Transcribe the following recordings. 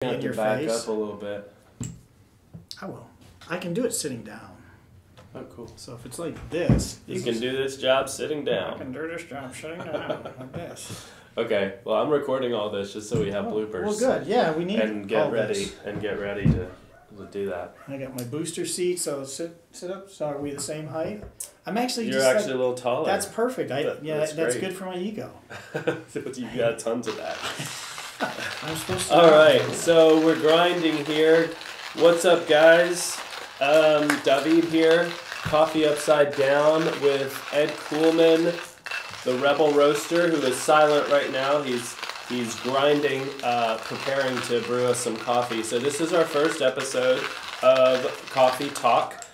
You have in to your back face. up a little bit. I will. I can do it sitting down. Oh, cool. So if it's like this, You can do this job sitting I down. can do this job sitting down like this. Okay, well, I'm recording all this just so we have Oh, bloopers. well, good. Yeah, we need And get all ready this. to do that. I got my booster seat, so sit up. So are we the same height? I'm actually You're just actually like, a little taller. that's perfect. That's great. good for my ego. You got tons of that. I'm supposed to. All right, so we're grinding here. What's up, guys? David here. Coffee Upside Down with Ed Kuhlman, the Rebel Roaster, who is silent right now. He's grinding, preparing to brew us some coffee. So this is our first episode of Coffee Talk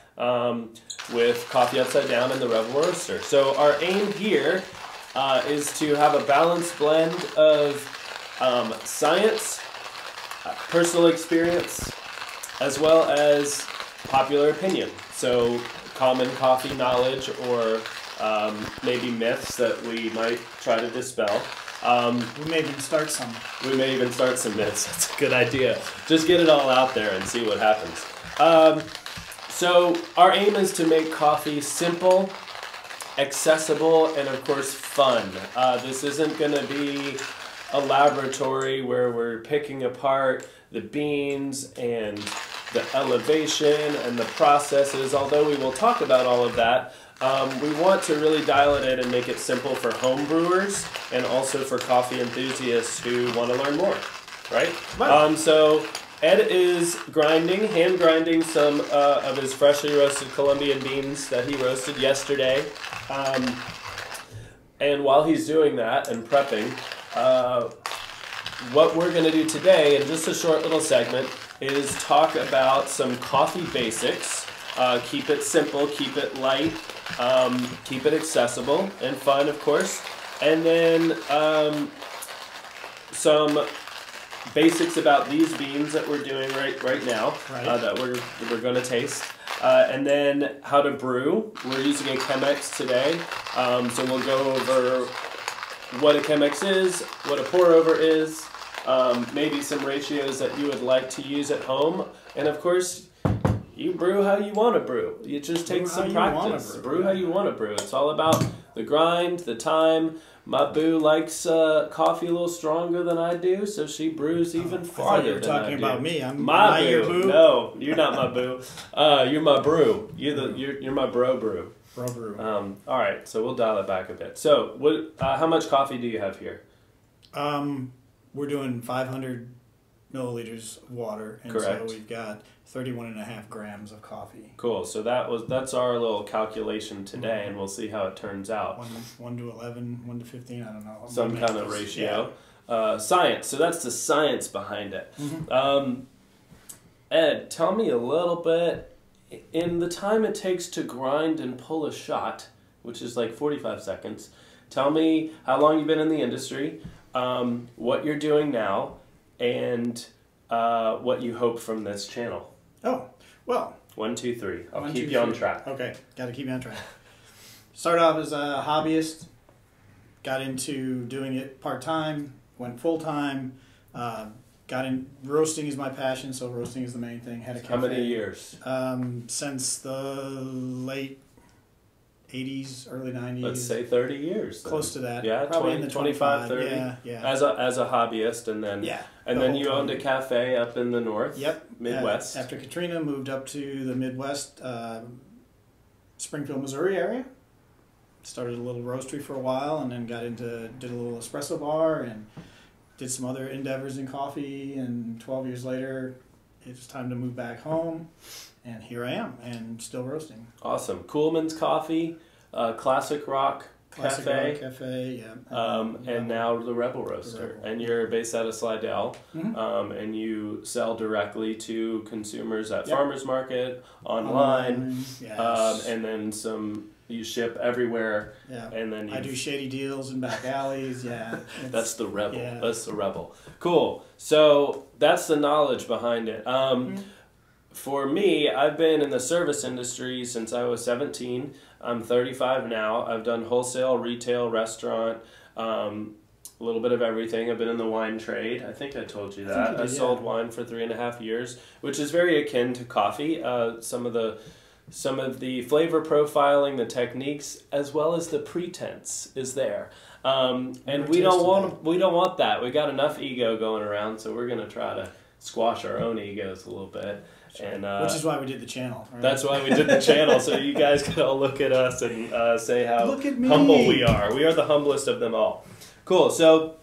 with Coffee Upside Down and the Rebel Roaster. So our aim here is to have a balanced blend of science, personal experience, as well as popular opinion. So common coffee knowledge or maybe myths that we might try to dispel. We may even start some. We may even start some myths. That's a good idea. Just get it all out there and see what happens. So our aim is to make coffee simple, accessible, and of course fun. This isn't going to be a laboratory where we're picking apart the beans and the elevation and the processes. Although we will talk about all of that, we want to really dial it in and make it simple for home brewers and also for coffee enthusiasts who want to learn more, right? So Ed is hand grinding some of his freshly roasted Colombian beans that he roasted yesterday. And while he's doing that and prepping, what we're going to do today, in just a short little segment, is talk about some coffee basics. Keep it simple, keep it light, keep it accessible and fun, of course. And then some basics about these beans that we're doing right now, that we're going to taste. And then how to brew. We're using a Chemex today, so we'll go over what a Chemex is, what a pour over is, maybe some ratios that you would like to use at home, and of course, you brew how you want to brew. It just takes some practice. Brew how you want to brew. It's all about the grind, the time. My boo likes coffee a little stronger than I do, so she brews even farther than I do. You were talking about me. I'm my boo. Your boo. No, you're not my boo. You're my brew. You're my bro brew. Bro brew. All right, so we'll dial it back a bit. So, how much coffee do you have here? We're doing 500 milliliters of water, and Correct. so we've got 31.5 grams of coffee. Cool. So that's our little calculation today, and we'll see how it turns out. 1 to 11, 1 to 15, I don't know. Some kind of ratio. Yeah. Science. So that's the science behind it. Mm-hmm. Ed, tell me a little bit. In the time it takes to grind and pull a shot, which is like 45 seconds, tell me how long you've been in the industry, what you're doing now, and what you hope from this channel. Oh, well. 1, 2, 3. I'll keep you on track. Okay, got to keep you on track. Started off as a hobbyist, got into doing it part-time, went full-time, roasting is my passion, so roasting is the main thing. Had a cafe. How many years? Since the late 80s, early 90s. Let's say 30 years. Then. Close to that. Yeah, probably 20, in the 25, 30. Yeah. As a hobbyist, and then you owned a cafe up in the north. Yep. Midwest. After Katrina, moved up to the Midwest, Springfield, Missouri area. Started a little roastery for a while, and then did a little espresso bar, and did some other endeavors in coffee. And 12 years later, it was time to move back home. And here I am, and still roasting. Awesome. Kuhlman's Coffee, Classic Rock Cafe. And now the Rebel Roaster. And you're based out of Slidell, and you sell directly to consumers at farmers market, online, and then you ship everywhere. Yeah. And then I do shady deals in back alleys. Yeah. That's the Rebel. Yeah. That's the Rebel. Cool. So that's the knowledge behind it. For me, I've been in the service industry since I was 17. I'm 35 now. I've done wholesale, retail, restaurant, a little bit of everything. I've been in the wine trade. I think I told you that. you did, I sold wine for 3.5 years, which is very akin to coffee. Some of the flavor profiling, the techniques, as well as the pretense is there. And we don't want that. We got enough ego going around, so we're gonna try to squash our own egos a little bit. And which is why we did the channel. Right? That's why we did the channel, so you guys can all look at us and say how Look at me. humble we are. We are the humblest of them all. Cool. So,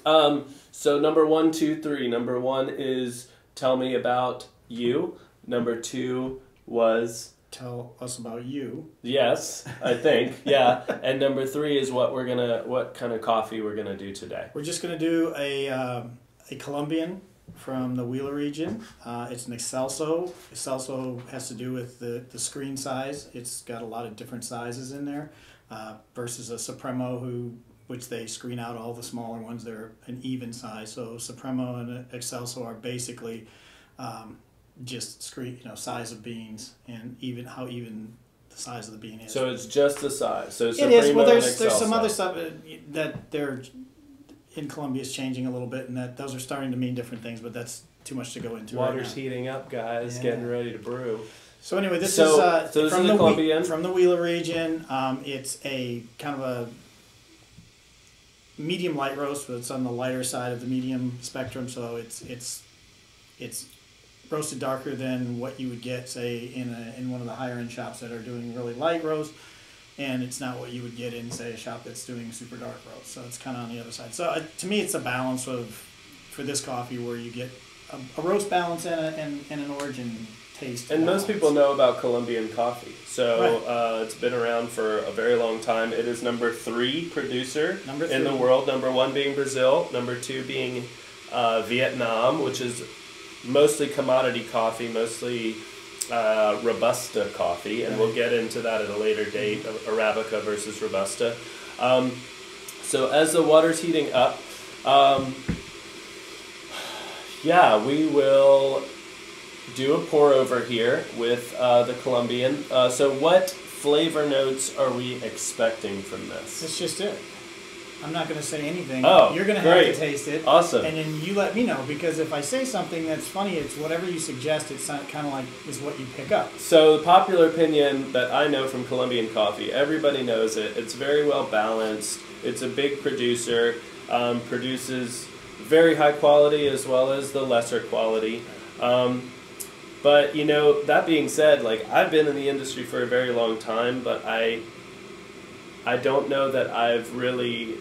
number 1, 2, 3. Number 1 is tell me about you. Number 2 was tell us about you. Yes, I think. Yeah. And number 3 is what kind of coffee we're gonna do today. We're just gonna do a Colombian from the Huila region. It's an Excelso. Excelso has to do with the screen size. It's got a lot of different sizes in there versus a Supremo, which they screen out all the smaller ones. They're an even size. So Supremo and Excelso are basically just screen, size of beans and how even the size of the bean is. So it's just the size. So it is. Well, there's some other stuff that they're in Colombia is changing a little bit, and that those are starting to mean different things, but that's too much to go into. Water's heating up, guys. Yeah. Getting ready to brew. So anyway, this is from the Colombian from the Huila region. It's a kind of a medium light roast, but it's on the lighter side of the medium spectrum. So it's roasted darker than what you would get, say, in one of the higher end shops that are doing really light roast. And it's not what you would get in, say, a shop that's doing super dark roast. So it's kind of on the other side. So to me, it's a balance for this coffee where you get a roast balance and an origin taste. And balance. most people know about Colombian coffee. So right. It's been around for a very long time. It is number 3 producer in the 3. world. Number 1 being Brazil. Number 2 being Vietnam, which is mostly commodity coffee, mostly Robusta coffee, and we'll get into that at a later date, Arabica versus Robusta. So as the water's heating up, we will do a pour over here with the Colombian. So what flavor notes are we expecting from this? That's just it. I'm not going to say anything. Oh, you're going to have to taste it. Awesome. And then you let me know, because if I say something that's funny, it's whatever you suggest. It's kind of like is what you pick up. So the popular opinion that I know from Colombian coffee, everybody knows it. It's very well balanced. It's a big producer. Produces very high quality as well as the lesser quality. But that being said, like, I've been in the industry for a very long time, but I don't know that I've really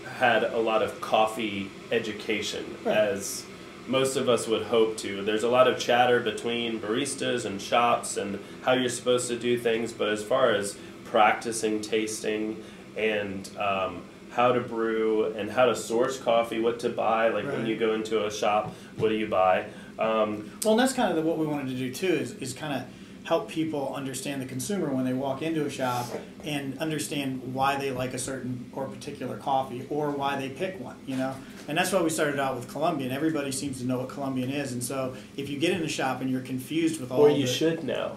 had a lot of coffee education as most of us would hope to. There's a lot of chatter between baristas and shops and how you're supposed to do things, but as far as practicing tasting and how to brew and how to source coffee, what to buy, like when you go into a shop, what do you buy? Well, and that's kind of what we wanted to do too, is kind of help people understand the consumer when they walk into a shop and understand why they like a certain or particular coffee or why they pick one, And that's why we started out with Colombian. Everybody seems to know what Colombian is, and so if you get in a shop and you're confused with all or you should know,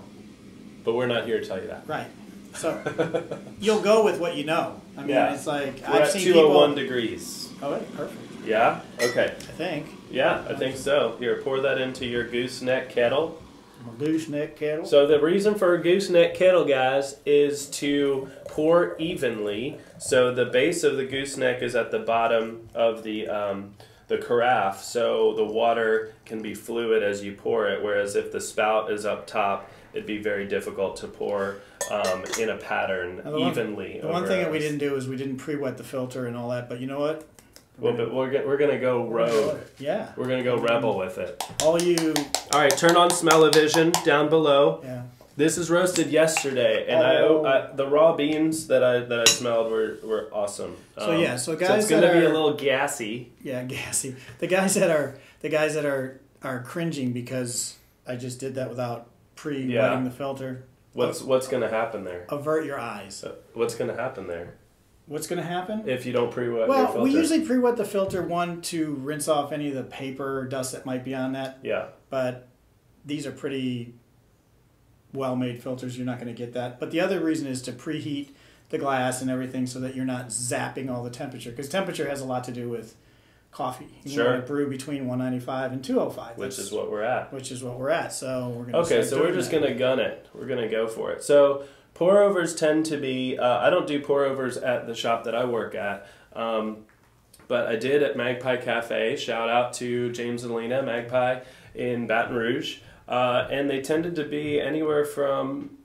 but we're not here to tell you that. Right. So you'll go with what you know. I mean, it's like we're I've at seen 201 people. degrees. Oh, wait, perfect. Yeah? Okay. I think. Yeah, I think so. Here, pour that into your gooseneck kettle. Gooseneck kettle. So the reason for a gooseneck kettle, guys, is to pour evenly. So the base of the gooseneck is at the bottom of the carafe, so the water can be fluid as you pour it, whereas if the spout is up top, it'd be very difficult to pour in a pattern evenly. The one thing that we didn't do is we didn't pre-wet the filter and all that, but you know what? But we're gonna go rogue. Yeah. We're gonna go rebel with it. All right, turn on smell-o-vision down below. Yeah. This is roasted yesterday, and the raw beans that I smelled were awesome. So guys, so it's gonna be a little gassy. Yeah, gassy. The guys that are cringing because I just did that without pre-wetting the filter. What's gonna happen there? Avert your eyes. What's gonna happen there? What's going to happen? If you don't pre-wet your filter. Well, we usually pre-wet the filter, one, to rinse off any of the paper or dust that might be on that. Yeah. But these are pretty well-made filters. You're not going to get that. But the other reason is to preheat the glass and everything so that you're not zapping all the temperature. Because temperature has a lot to do with coffee. You want to brew between 195 and 205. Which is what we're at. Which is what we're at. So we're going to so we're just going to gun it. We're going to go for it. So pour overs tend to be, I don't do pour overs at the shop that I work at, but I did at Magpie Cafe. Shout out to James and Lena, Magpie in Baton Rouge. And they tended to be anywhere from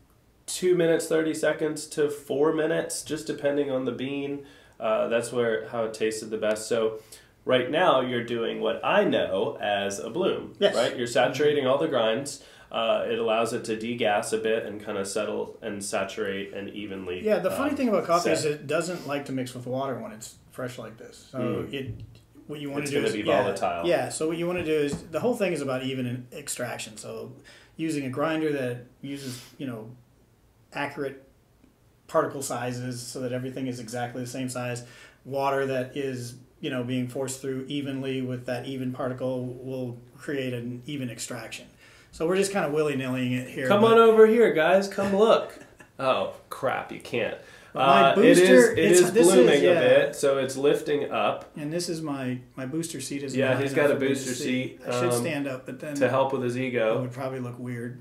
2 minutes, 30 seconds to 4 minutes, just depending on the bean. That's how it tasted the best. So right now you're doing what I know as a bloom, right? You're saturating all the grinds. It allows it to degas a bit and kind of settle and saturate and evenly. Yeah, the funny thing about coffee is it doesn't like to mix with water when it's fresh like this. So what you want to do is it's going to be volatile. Yeah, so what you want to do is the whole thing is about even extraction. So using a grinder that uses, accurate particle sizes so that everything is exactly the same size. Water that is, being forced through evenly with that even particle will create an even extraction. So we're just kind of willy-nillying it here. Come on over here, guys. Come look. Oh, crap. You can't. My booster, it is blooming a bit, so it's lifting up. And this is my booster seat. He's got a booster seat. I should stand up, but then... To help with his ego. It would probably look weird.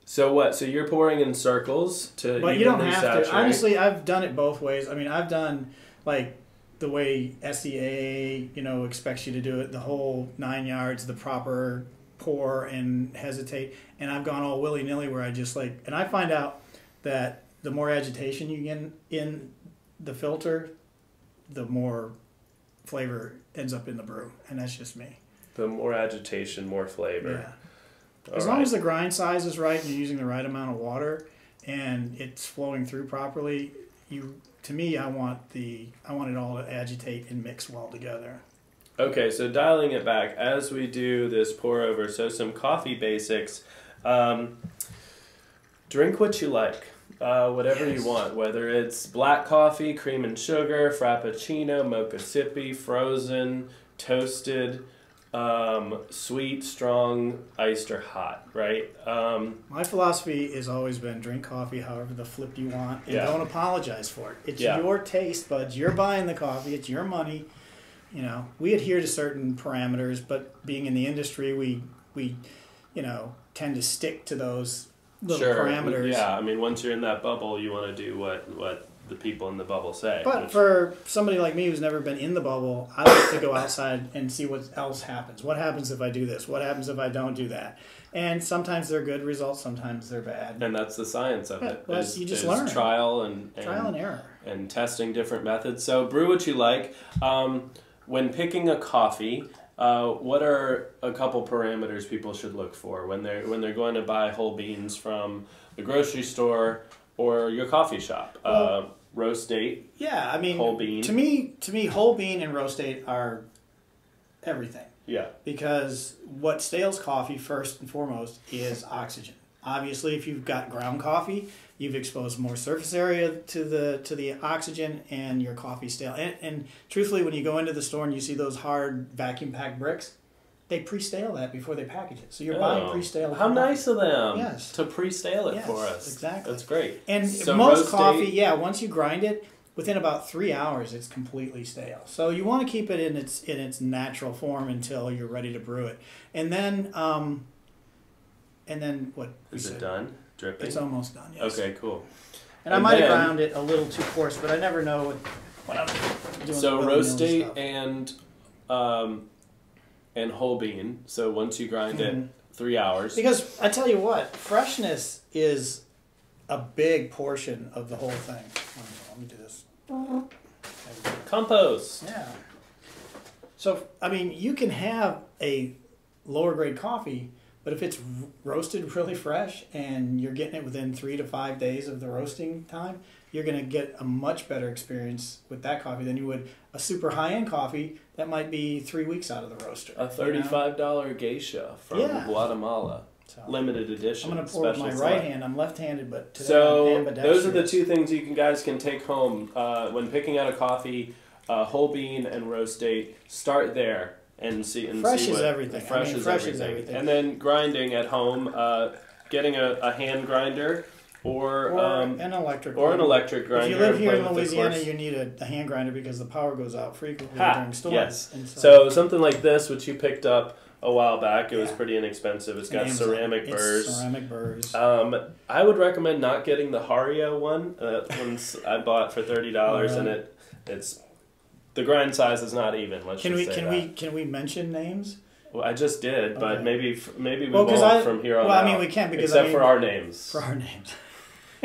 So what? So you're pouring in circles to But you don't have to. Honestly, I've done it both ways. I mean, I've done, the way SEA, expects you to do it, the whole 9 yards, the proper pour and hesitate. And I've gone all willy-nilly where I just and I find out that the more agitation you get in the filter, the more flavor ends up in the brew. And that's just me. The more agitation, more flavor. Yeah. As long as the grind size is right and you're using the right amount of water and it's flowing through properly, to me, I want it all to agitate and mix well together. Okay, so dialing it back, as we do this pour over, so some coffee basics. Drink what you like, whatever you want, whether it's black coffee, cream and sugar, frappuccino, mocha sippy, frozen, toasted, sweet, strong, iced, or hot, right? My philosophy has always been drink coffee however the flip you want and don't apologize for it. It's your taste buds. You're buying the coffee. It's your money. We adhere to certain parameters, but being in the industry, we tend to stick to those little parameters. Yeah, I mean, once you're in that bubble, you want to do what the people in the bubble say. But for somebody like me who's never been in the bubble, I like to go outside and see what else happens. What happens if I do this? What happens if I don't do that? And sometimes they're good results, sometimes they're bad. And that's the science of it. Well, you just learn. Trial and error. And testing different methods. So brew what you like. When picking a coffee, what are a couple parameters people should look for when they're going to buy whole beans from the grocery store or your coffee shop? Roast date. Yeah, I mean, whole bean. To me, whole bean and roast date are everything. Yeah. Because what stales coffee first and foremost is oxygen. Obviously, if you've got ground coffee, you've exposed more surface area to the oxygen, and your coffee's stale. And truthfully, when you go into the store and you see those hard vacuum packed bricks, they pre-stale that before they package it. So you're buying pre-stale. How nice of them! Yes. To pre-stale it for us. Exactly. That's great. And so most coffee, once you grind it, within about 3 hours, it's completely stale. So you want to keep it in its natural form until you're ready to brew it, and then what? Is it done? Dripping? It's almost done. Yes. Okay, cool. And I might have ground it a little too coarse, but I never know what I'm doing. So roast date and whole bean. So once you grind it, 3 hours. Because I tell you what, freshness is a big portion of the whole thing. Let me do this. Compost. Yeah. So, I mean, you can have a lower grade coffee, but if it's roasted really fresh and you're getting it within 3 to 5 days of the roasting time, you're going to get a much better experience with that coffee than you would a super high-end coffee that might be 3 weeks out of the roaster. A $35 geisha from Guatemala. So, limited edition. I'm going to pour with my right hand. I'm left-handed, but today I'm ambidextrous. Those are the two things you guys can take home when picking out a coffee, whole bean and roast date. Start there. And see fresh is everything. Fresh is everything. And then grinding at home, getting a hand grinder or an electric or one. an electric grinder. If you live and here play in with the Louisiana, course. you need a hand grinder because the power goes out frequently Ha, during storms. yes. And So something like this, which you picked up a while back, it was Yeah. pretty inexpensive. It's got Amazon. ceramic It's burrs. ceramic burrs. I would recommend not getting the Hario one. One's I bought for $30, and it's the grind size is not even. Let's Can just we say that. can we mention names? Well, I just did, but Okay. maybe we Well, 'cause won't from here on well, out. I mean, we can because except I mean, for our names, for our names.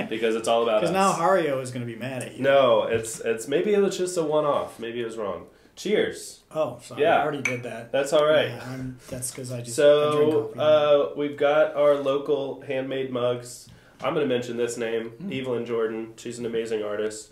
because it's all about us. Because now Hario is going to be mad at you. No, it's maybe it was just a one-off. Maybe it was wrong. Cheers. Oh, sorry. Yeah. I already did that. That's all right. Yeah, that's because I just I drink coffee. So we've got our local handmade mugs. I'm going to mention this name, Evelyn Jordan. She's an amazing artist.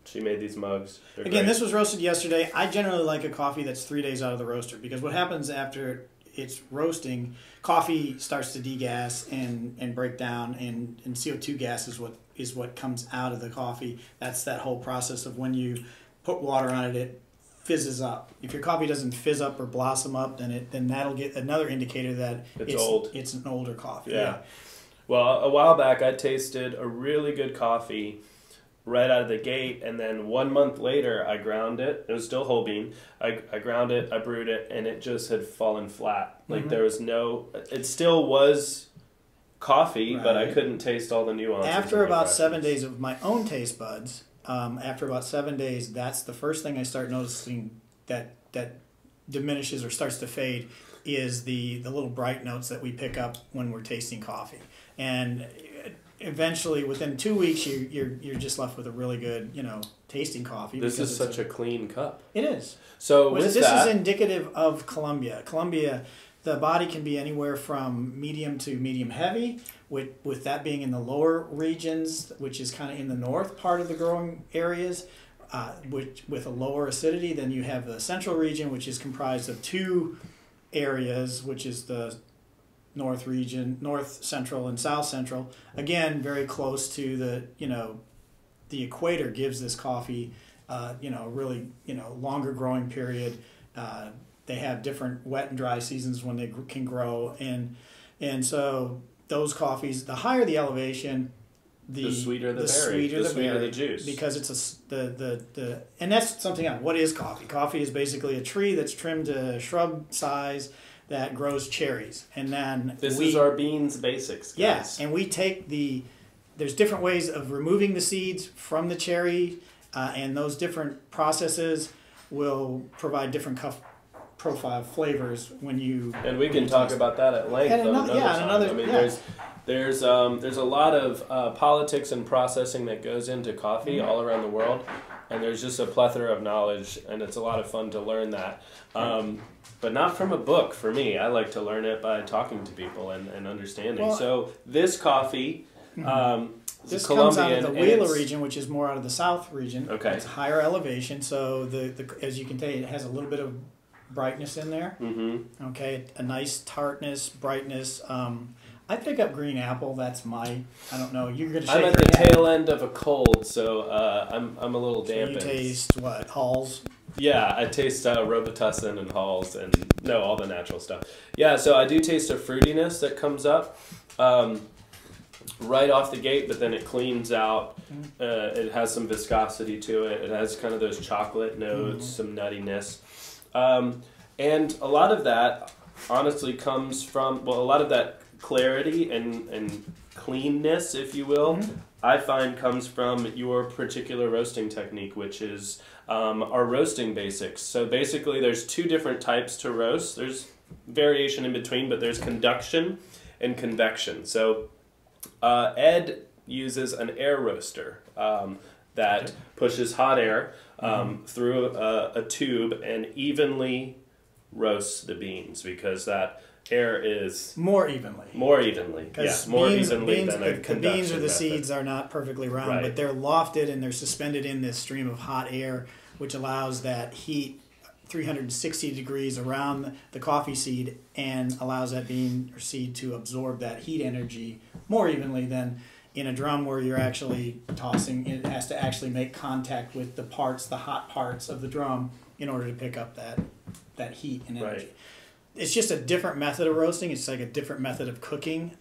She made these mugs. They're Again, great. this was roasted yesterday. I generally like a coffee that's 3 days out of the roaster because what happens after it's roasting, coffee starts to degas and break down, and CO2 gas is what comes out of the coffee. That's that whole process of when you put water on it, it fizzes up. If your coffee doesn't fizz up or blossom up, then that'll get another indicator that It's old. It's an older coffee. Yeah. Well, a while back, I tasted a really good coffee right out of the gate, and then 1 month later, I ground it. It was still whole bean. I ground it, I brewed it, and it just had fallen flat. Like there was no. It still was coffee, but I Right. couldn't taste all the nuances. After and about refreshments. 7 days of my own taste buds, after about 7 days, that's the first thing I start noticing that diminishes or starts to fade is the little bright notes that we pick up when we're tasting coffee. And eventually, within 2 weeks, you're just left with a really good tasting coffee. This is such a clean cup. It is. So This with that, is indicative of Colombia. Colombia, the body can be anywhere from medium to medium heavy, with that being in the lower regions, which is kind of in the north part of the growing areas, with a lower acidity. Then you have the central region, which is comprised of two areas, which is the north region, north central and south central. Again, very close to the equator gives this coffee really longer growing period. They have different wet and dry seasons when they can grow, and so those coffees, the higher the elevation, the sweeter the berry, sweeter the sweeter berry, the juice. because it's and that's something else. What is coffee? Coffee is basically a tree that's trimmed to shrub size that grows cherries, and then This is our beans basics, guys. Yes, and we take there's different ways of removing the seeds from the cherry, and those different processes will provide different profile flavors when you. And we can talk about that at length. And on another- another yeah, time. another- I mean, yeah. there's a lot of politics and processing that goes into coffee all around the world, and there's just a plethora of knowledge, and it's a lot of fun to learn that. But not from a book for me. I like to learn it by talking to people and understanding. Well, so this coffee, This Colombian, comes out of the and Huila it's- region, which is more out of the south region. Okay. It's higher elevation, so the as you can tell, it has a little bit of brightness in there. Mm-hmm. Okay, a nice tartness, brightness. I pick up green apple. That's I don't know. You're gonna. I'm shake at your the head. tail end of a cold, so I'm a little So you dampened. taste what? Halls. Yeah, I taste Robitussin and Halls and all the natural stuff. Yeah, so I do taste a fruitiness that comes up right off the gate, but then it cleans out. It has some viscosity to it. It has kind of those chocolate notes, some nuttiness. And a lot of that honestly comes from, a lot of that clarity and cleanness, if you will, I find comes from your particular roasting technique, which is our roasting basics. So basically there's two different types to roast. There's variation in between, but there's conduction and convection. So Ed uses an air roaster that pushes hot air through a tube and evenly roasts the beans, because that air is More evenly. more evenly. Yeah, more evenly than a the conduction beans or the method. seeds are not perfectly round, Right. but they're lofted and they're suspended in this stream of hot air, which allows that heat 360 degrees around the coffee seed and allows that bean or seed to absorb that heat energy more evenly than in a drum where you're actually tossing. It has to actually make contact with the hot parts of the drum in order to pick up that heat and energy. Right. It's just a different method of roasting. It's like a different method of cooking.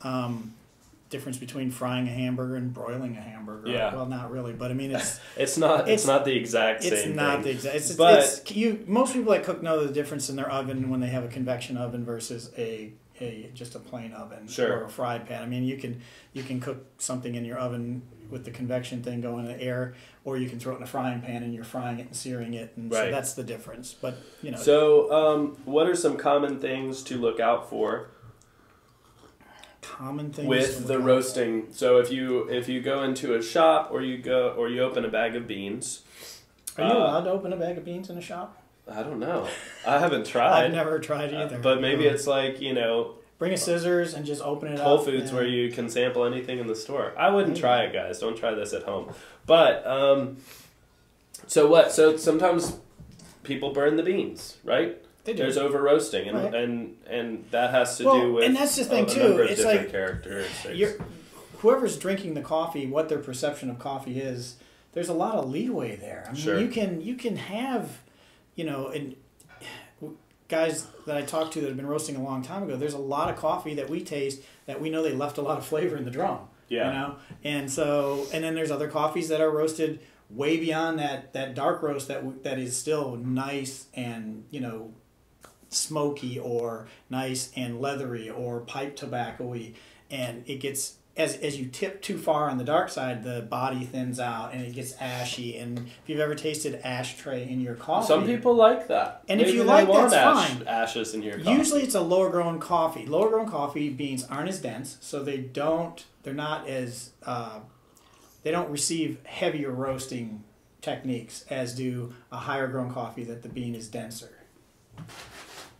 difference between frying a hamburger and broiling a hamburger. Yeah. Well, not really, but I mean, it's it's not the exact same it's not thing. the exact. But most people that cook know the difference in their oven when they have a convection oven versus just a plain oven Sure. or a fried pan. I mean, you can cook something in your oven with the convection thing going in the air, or you can throw it in a frying pan and you're frying it and searing it, and Right. so that's the difference. But So, what are some common things to look out for common things with the roasting? So if you go into a shop or you open a bag of beans, Are you allowed to open a bag of beans in a shop? I don't know. I haven't tried. I've never tried either. But maybe it's like, bring a scissors and just open it Whole up. Foods where you can sample anything in the store. I wouldn't try it, guys. Don't try this at home. But so what? So sometimes people burn the beans, right? They do. There's over roasting, and Right. and that has to do with and that's the thing a too. number of It's different like characteristics. whoever's drinking the coffee, what their perception of coffee is. There's a lot of leeway there. I mean, Sure. you can have, and guys that I talked to that have been roasting a long time ago. There's a lot of coffee that we taste that we know they left a lot of flavor in the drum. Yeah. And then there's other coffees that are roasted way beyond that dark roast that is still nice and smoky or nice and leathery or pipe tobacco-y, and it gets as you tip too far on the dark side, the body thins out and it gets ashy. And if you've ever tasted ashtray in your coffee, Some people like that. And Maybe if you they like, want that's fine. ashes in your coffee. Usually it's a lower grown coffee. Lower grown coffee beans aren't as dense, so they're not as they don't receive heavier roasting techniques as do a higher grown coffee that the bean is denser.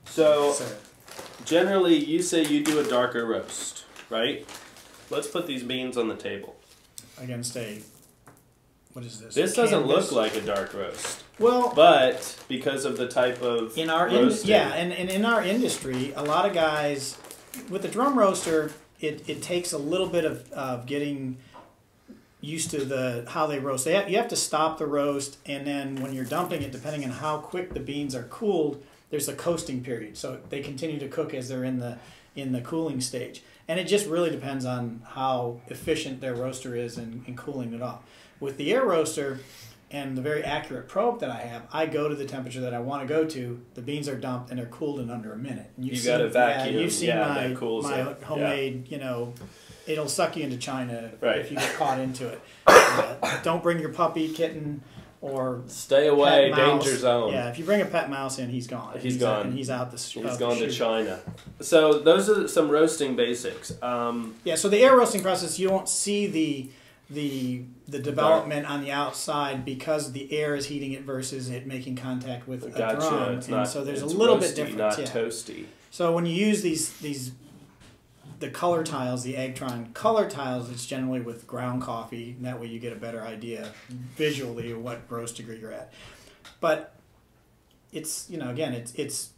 So generally, you say you do a darker roast, right? Let's put these beans on the table. Against what is this? This doesn't Canvas? look like a dark roast. Well, But because of the type of in our roasting, and in our industry, a lot of guys with the drum roaster, it takes a little bit of getting used to how they roast. You have to stop the roast, and then when you're dumping it, depending on how quick the beans are cooled, there's a coasting period. So they continue to cook as they're in the cooling stage. And it just really depends on how efficient their roaster is in cooling it off. With the air roaster and the very accurate probe that I have, I go to the temperature that I want to go to. The beans are dumped and they're cooled in under a minute. You got a vacuum. You've seen that cools my it. homemade, it'll suck you into China Right. if you get caught into it. Don't bring your puppy, kitten, or Stay away, pet mouse. danger zone. Yeah, if you bring a pet mouse in, he's gone. He's gone. And he's out the He's gone to China. So those are some roasting basics. Yeah, so the air roasting process, you don't see the development on the outside because the air is heating it versus it making contact with a drum. It's not, so there's it's a little roasty, bit difference. not Yeah. toasty. So when you use the color tiles, the Eggtron color tiles, it's generally with ground coffee, and that way you get a better idea visually of what roast degree you're at. But it's, again, it's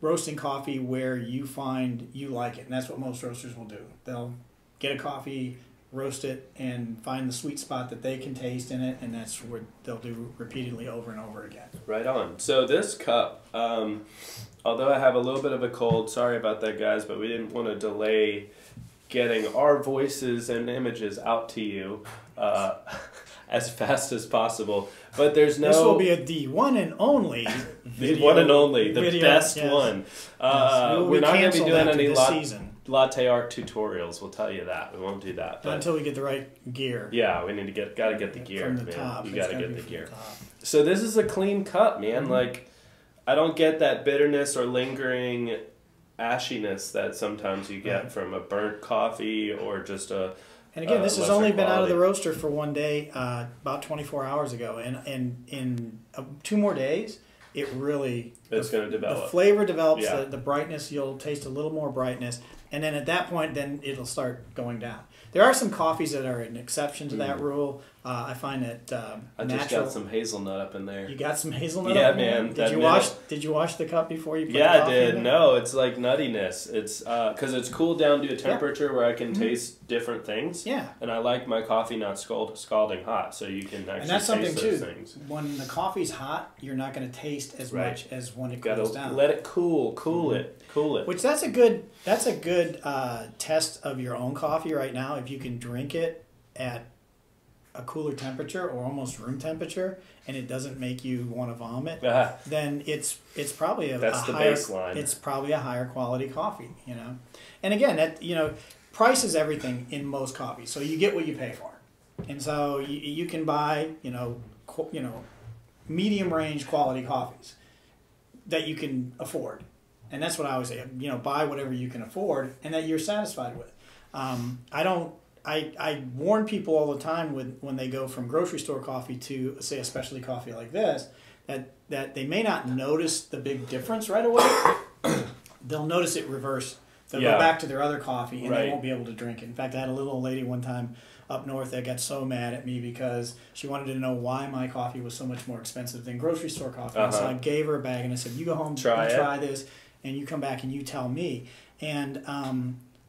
roasting coffee where you find you like it, and that's what most roasters will do. They'll get a coffee, roast it, and find the sweet spot that they can taste in it, and that's what they'll do repeatedly over and over again. Right on. So this cup, although I have a little bit of a cold, sorry about that, guys, but we didn't want to delay getting our voices and images out to you as fast as possible. But there's no... This will be the one and only the one and only, the best yes. one. Yes. We're not going to be doing any season. latte art tutorials. We'll tell you that. We won't do that. But Until we get the right gear. yeah, we need to gotta get the gear, from the man. top. You It's gotta get be the from gear. top. So this is a clean cup, man. Mm-hmm. Like, I don't get that bitterness or lingering ashiness that sometimes you get Right. from a burnt coffee or just a. And again, this has lesser only been out of the quality. roaster for one day, about 24 hours ago, and in 2 more days, it really It's going to develop. The flavor develops, Yeah. the brightness. You'll taste a little more brightness, and then at that point, then it'll start going down. There are some coffees that are an exception to that rule. I find that I just got some hazelnut up in there. You got some hazelnut? Yeah, up in there? man. Did you wash the cup before you put the Yeah, I coffee did. in there? No, it's like nuttiness. It's because it's cooled down to a temperature where I can taste different things. Yeah. And I like my coffee not scalding hot, so you can actually And that's something taste too. those things. When the coffee's hot, you're not going to taste as Right. much as when it Gotta cools down. let it cool it. Which that's a good test of your own coffee right now. If you can drink it at a cooler temperature or almost room temperature, and it doesn't make you want to vomit, then it's probably That's the higher baseline. It's probably a higher quality coffee, you know. And again, that price is everything in most coffees, so you get what you pay for. And so you can buy medium range quality coffees that you can afford. And that's what I always say, buy whatever you can afford and that you're satisfied with. I warn people all the time when they go from grocery store coffee to, say, a specialty coffee like this, that they may not notice the big difference right away. They'll notice it reverse. They'll go back to their other coffee and they won't be able to drink it. In fact, I had a little old lady one time up north that got so mad at me because she wanted to know why my coffee was so much more expensive than grocery store coffee. And so I gave her a bag and I said, you go home, try this, and you come back and you tell me. And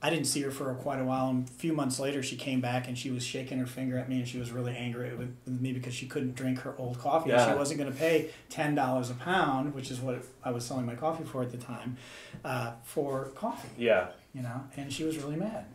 I didn't see her for quite a while. And a few months later, she came back and she was shaking her finger at me and she was really angry with me because she couldn't drink her old coffee. And she wasn't going to pay $10 a pound, which is what I was selling my coffee for at the time, for coffee. Yeah. And she was really mad.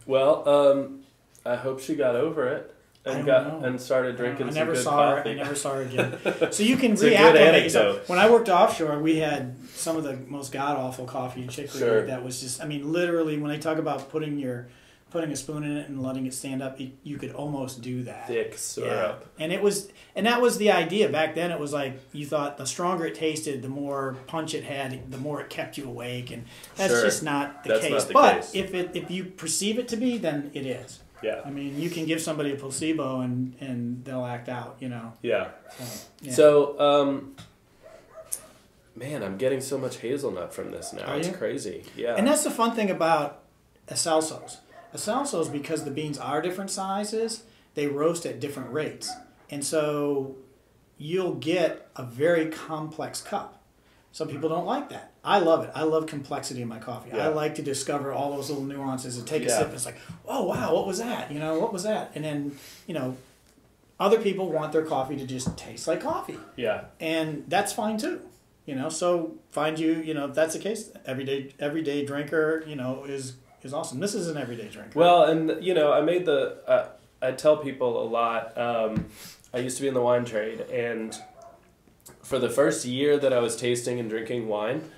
Well, I hope she got over it and started drinking some good coffee. I never saw her again. So you can It's a good anecdote. So when I worked offshore, we had some of the most god-awful coffee in Chicory that was just, literally, when they talk about putting a spoon in it and letting it stand up, you could almost do that. Thick syrup. Yeah. And that was the idea. Back then, it was like, you thought the stronger it tasted, the more punch it had, the more it kept you awake. And that's just not the case. But if you perceive it to be, then it is. Yeah. You can give somebody a placebo and they'll act out, Yeah. So, man, I'm getting so much hazelnut from this now. It's crazy. Yeah. And that's the fun thing about Acelsos. Acelsos, because the beans are different sizes, they roast at different rates. And so you'll get a very complex cup. Some people don't like that. I love it. I love complexity in my coffee. Yeah. I like to discover all those little nuances and take a sip and it's like, oh, wow, what was that? What was that? And then, other people want their coffee to just taste like coffee. Yeah. And that's fine too. So find if that's the case, everyday drinker, is awesome. This is an everyday drinker. Well, and, I tell people a lot, I used to be in the wine trade, and for the first year that I was tasting and drinking wine,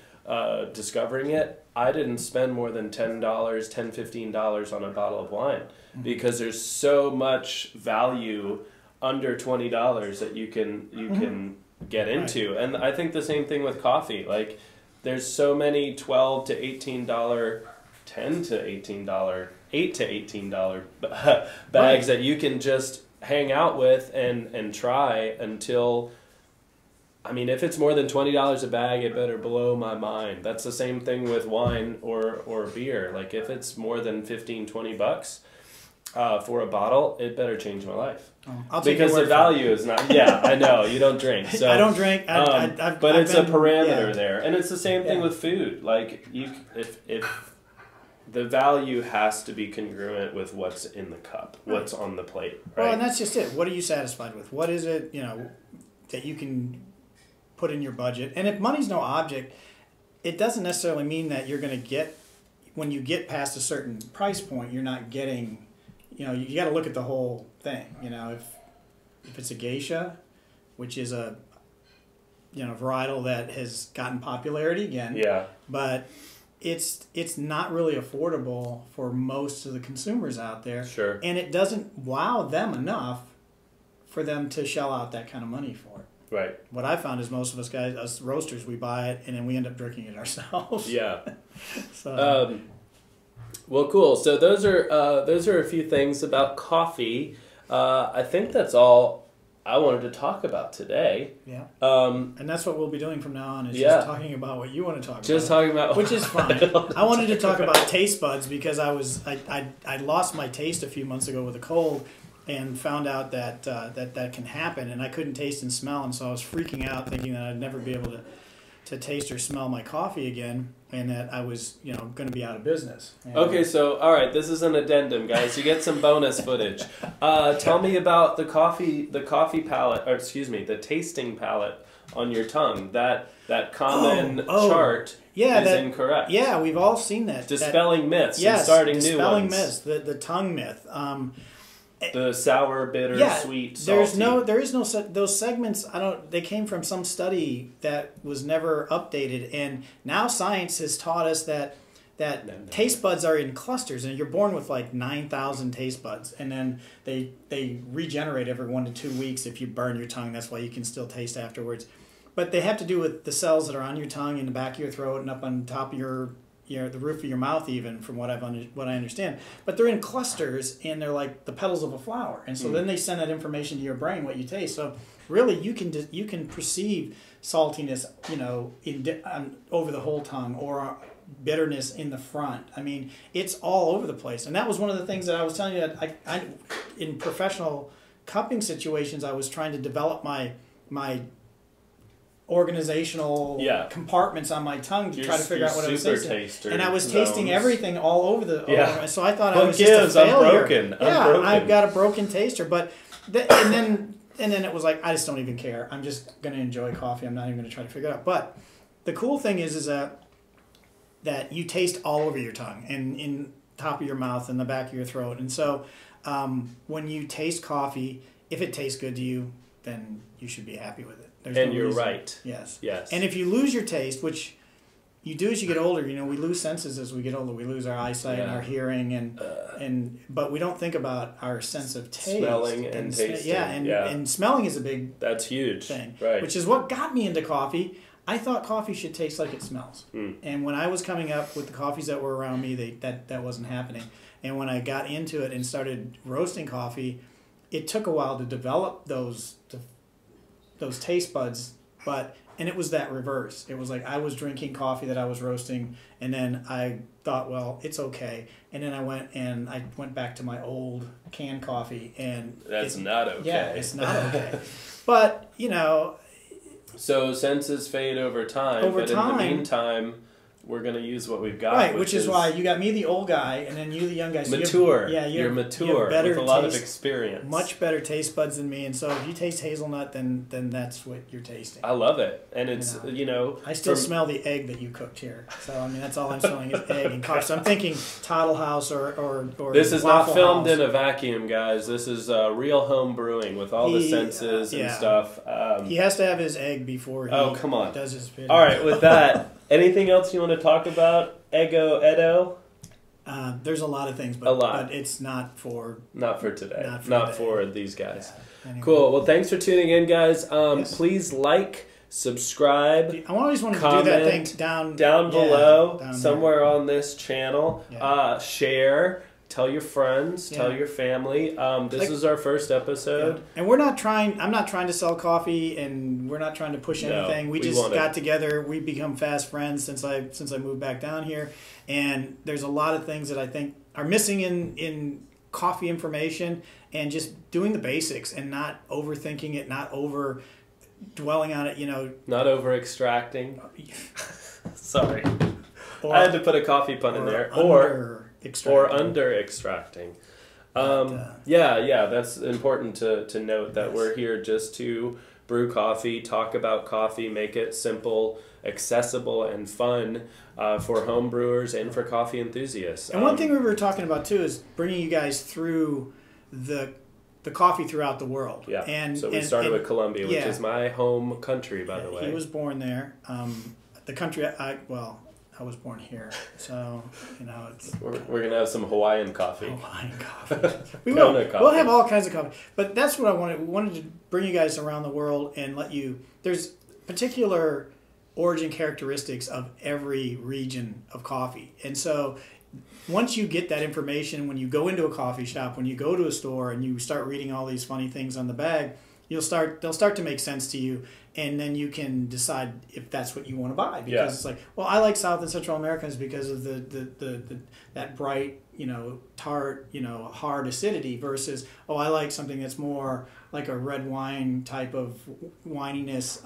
discovering it, I didn't spend more than $10, $15 on a bottle of wine because there's so much value under $20 that you can get into. Right. And I think the same thing with coffee. Like, there's so many $12 to $18, $10 to $18, $8 to $18 bags that you can just hang out with and try until... if it's more than $20 a bag, it better blow my mind. That's the same thing with wine or beer. Like, if it's more than $15-$20 for a bottle, it better change my life. I'll take because the value is not. Yeah, I know you don't drink. So I don't drink. But it's a parameter there, and it's the same thing with food. Like, if the value has to be congruent with what's in the cup, what's on the plate. Right? Well, and that's just it. What are you satisfied with? What is it? That you can put in your budget. And if money's no object, it doesn't necessarily mean that you're going to get, when you get past a certain price point, you're not getting, you got to look at the whole thing. If it's a geisha, which is a, varietal that has gotten popularity again, but it's not really affordable for most of the consumers out there. Sure. And it doesn't wow them enough for them to shell out that kind of money for it. Right. What I found is most of us roasters, we buy it and then we end up drinking it ourselves. Yeah. So. Well, cool. So those are a few things about coffee. I think that's all I wanted to talk about today. Yeah. And that's what we'll be doing from now on, is just talking about what you want to talk about. Just talking about... Which is fine. I wanted to talk about taste buds because I lost my taste a few months ago with a cold, and found out that that can happen, and I couldn't taste and smell, and so I was freaking out, thinking that I'd never be able to taste or smell my coffee again, and that I was, going to be out of business. And Okay, so all right, this is an addendum, guys. You get some bonus footage. Tell me about the coffee palette, or excuse me, the tasting palette on your tongue. That common chart is incorrect. Yeah, we've all seen that. Dispelling myths and starting new ones. Dispelling myths, the tongue myth. The sour, bitter, sweet, salty. There is no those segments. They came from some study that was never updated, and now science has taught us that taste buds are in clusters, and you're born with like 9,000 taste buds, and then they regenerate every 1 to 2 weeks if you burn your tongue. That's why you can still taste afterwards. But they have to do with the cells that are on your tongue, in the back of your throat, and up on top of the roof of your mouth, even, from what I understand. But they're in clusters, and they're like the petals of a flower, and so then they send that information to your brain, what you taste. So really, you can perceive saltiness, over the whole tongue, or bitterness in the front. I mean, it's all over the place, and that was one of the things that I was telling you that I in professional cupping situations, I was trying to develop my organizational compartments on my tongue to try to figure out what I was tasting. And I was tasting everything all over the. So I thought I was just a failure. I've got a broken taster. But and then it was like, I just don't even care. I'm just going to enjoy coffee. I'm not even going to try to figure it out. But the cool thing is that you taste all over your tongue and in top of your mouth and the back of your throat. And so when you taste coffee, if it tastes good to you, then you should be happy with it. And you're right. Yes. Yes. And if you lose your taste, which you do as you get older, we lose senses as we get older. We lose our eyesight and our hearing, but we don't think about our sense of taste. Smelling and tasting. And smelling is a big That's huge thing. Right. Which is what got me into coffee. I thought coffee should taste like it smells. And when I was coming up with the coffees that were around me, that wasn't happening. And when I got into it and started roasting coffee, it took a while to develop those taste buds, and it was that reverse. It was like I was drinking coffee that I was roasting, and then I thought, well, it's okay. And then I went back to my old canned coffee, and that's not okay. Yeah, it's not okay. But so senses fade over time. In the meantime, we're going to use what we've got. Right, which is why you got me, the old guy, and then you, the young guy. So mature. You're mature with a lot of experience. Much better taste buds than me. And so if you taste hazelnut, then that's what you're tasting. I love it. And it's, I still smell the egg that you cooked here. So, I mean, that's all I'm smelling is egg and coffee. So I'm thinking Toddle House or this is not filmed in a vacuum, guys. This is real home brewing with all the senses and stuff. He has to have his egg before he does his pitch. All right, with that... Anything else you want to talk about, Edo? There's a lot of things, but it's not for today. Not for these guys. Yeah, anyway. Cool. Well, thanks for tuning in, guys. Please like, subscribe. I always wanted to do that thing down below, somewhere on this channel. Yeah. Share. Tell your friends. Tell your family. This is our first episode, and I'm not trying to sell coffee, and we're not trying to push anything. We just got together. We become fast friends since I moved back down here, and there's a lot of things that I think are missing in coffee information, and just doing the basics and not overthinking it, not over dwelling on it. Not over extracting. Sorry, I had to put a coffee pun in there. Or under extracting. That's important to note that we're here just to brew coffee, talk about coffee, make it simple, accessible, and fun for home brewers and for coffee enthusiasts. And one thing we were talking about too is bringing you guys through the coffee throughout the world. Yeah. So we started with Colombia, which is my home country, by the way. He was born there. The country I was born here, so it's. We're gonna have some Hawaiian coffee. Hawaiian coffee. We'll have all kinds of coffee, but that's what I wanted. We wanted to bring you guys around the world and let you. There's particular origin characteristics of every region of coffee, and so once you get that information, when you go into a coffee shop, when you go to a store, and you start reading all these funny things on the bag, they'll start to make sense to you, and then you can decide if that's what you want to buy. Because it's like, well, I like South and Central Americans because of the that bright, tart, hard acidity versus, oh, I like something that's more like a red wine type of wininess,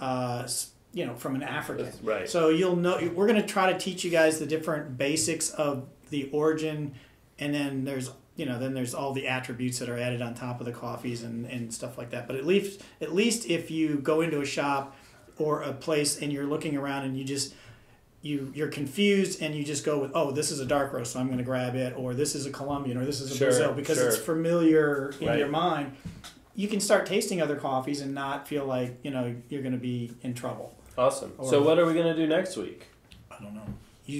from an African. Right. So you'll know, we're going to try to teach you guys the different basics of the origin, and then there's all the attributes that are added on top of the coffees and stuff like that. But at least if you go into a shop or a place and you're looking around and you're confused and you just go with, oh, this is a dark roast, so I'm going to grab it, or this is a Colombian, or this is a Brazil, because it's familiar in your mind. You can start tasting other coffees and not feel like you're going to be in trouble. Awesome. So what are we going to do next week? I don't know.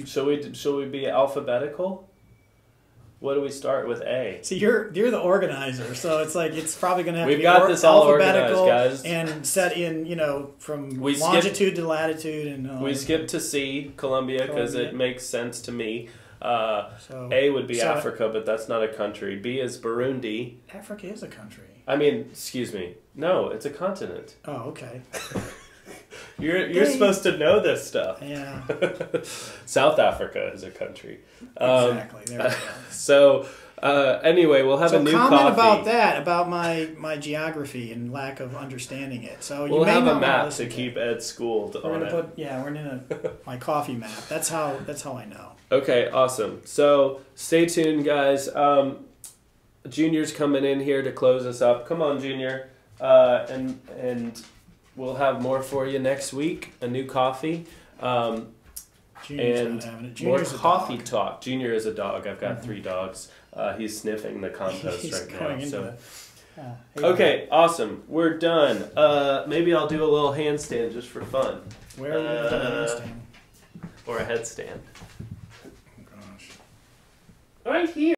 Shall we be alphabetical? What do we start with A? See, you're the organizer, so it's like it's probably going to have to be this all alphabetical organized, guys. and set in, from longitude to latitude. And we skipped to C, Colombia, because it makes sense to me. A would be Africa, but that's not a country. B is Burundi. Africa is a country. I mean, excuse me. No, it's a continent. Oh, okay. You're supposed to know this stuff. Yeah. South Africa is a country. Exactly. There we go. So anyway, we'll have a new coffee. Comment about that, about my geography and lack of understanding it. So we'll have a map to keep Ed schooled on it. We're in my coffee map. That's how I know. Okay, awesome. So stay tuned, guys. Junior's coming in here to close us up. Come on, Junior. And we'll have more for you next week. A new coffee. Junior's and more coffee talk. Junior is a dog. I've got 3 dogs. He's sniffing the compost right now. So. Okay, awesome. We're done. Maybe I'll do a little handstand just for fun. Where are we going to do a handstand? Or a headstand. Oh, gosh. Right here.